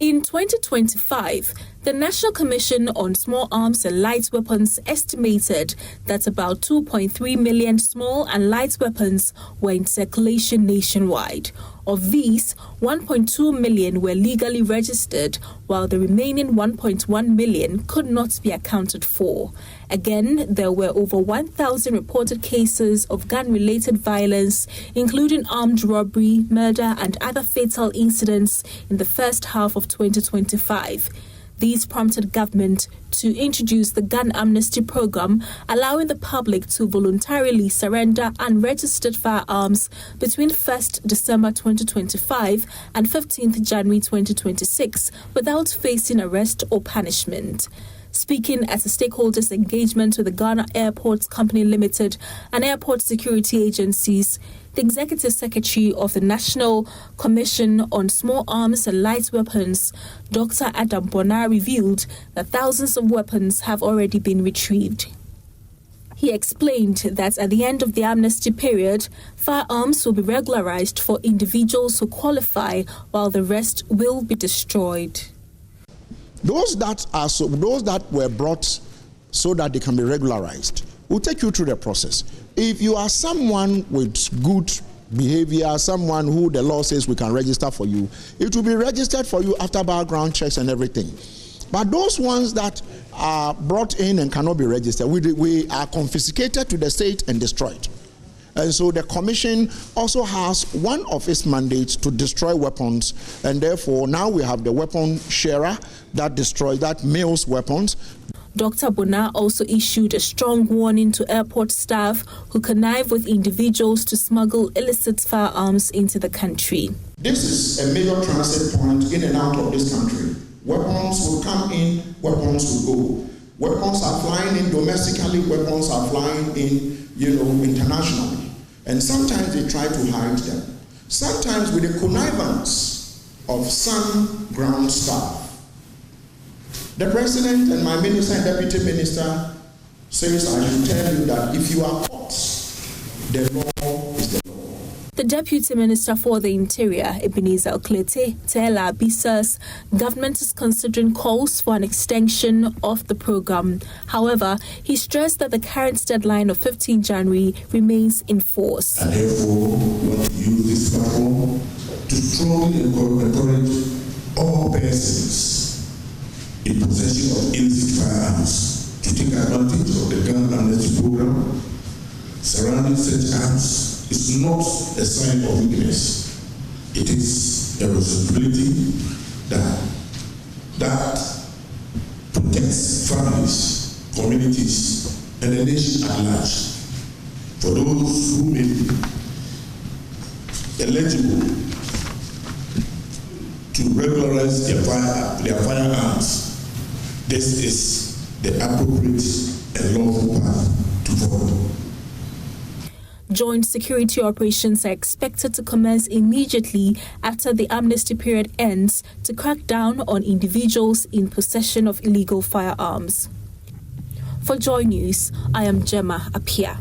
In 2025, the National Commission on Small Arms and Light Weapons estimated that about 2.3 million small and light weapons were in circulation nationwide. Of these, 1.2 million were legally registered, while the remaining 1.1 million could not be accounted for. Again, there were over 1,000 reported cases of gun-related violence, including armed robbery, murder, and other fatal incidents in the first half of 2025. These prompted government to introduce the gun amnesty program, allowing the public to voluntarily surrender unregistered firearms between 1st December 2025 and 15th January 2026 without facing arrest or punishment. Speaking at a stakeholders engagement with the Ghana Airports Company Limited and airport security agencies, the Executive Secretary of the National Commission on Small Arms and Light Weapons, Dr. Adam Bonar, revealed that thousands of weapons have already been retrieved. He explained that at the end of the amnesty period, firearms will be regularized for individuals who qualify, while the rest will be destroyed. Those that were brought so that they can be regularized, we'll take you through the process. If you are someone with good behavior, someone who the law says we can register for you, it will be registered for you after background checks and everything. But those ones that are brought in and cannot be registered, we are confiscated to the state and destroyed. And so the Commission also has one of its mandates to destroy weapons, and therefore now we have the weapon sharer that mails weapons. Dr. Bonar also issued a strong warning to airport staff who connive with individuals to smuggle illicit firearms into the country. This is a major transit point in and out of this country. Weapons will come in, weapons will go. Weapons are flying in domestically, weapons are flying in, internationally. And sometimes they try to hide them. Sometimes with the connivance of some ground staff. The President and my Minister and Deputy Minister says I should tell you that if you are caught, the law is the law. The Deputy Minister for the Interior, Ebenezer Oklete, tell Abi says government is considering calls for an extension of the program. However, he stressed that the current deadline of 15 January remains in force. And therefore, we want to use this platform to strongly encourage all persons in possession of illicit firearms to take advantage of the gun amnesty program. Surrounding such arms is not a sign of weakness. It is a responsibility that protects families, communities, and the nation at large. For those who may be eligible to regularize their firearms, this is the appropriate and lawful path to follow. Joint security operations are expected to commence immediately after the amnesty period ends to crack down on individuals in possession of illegal firearms. For JoyNews, I am Gemma Apia.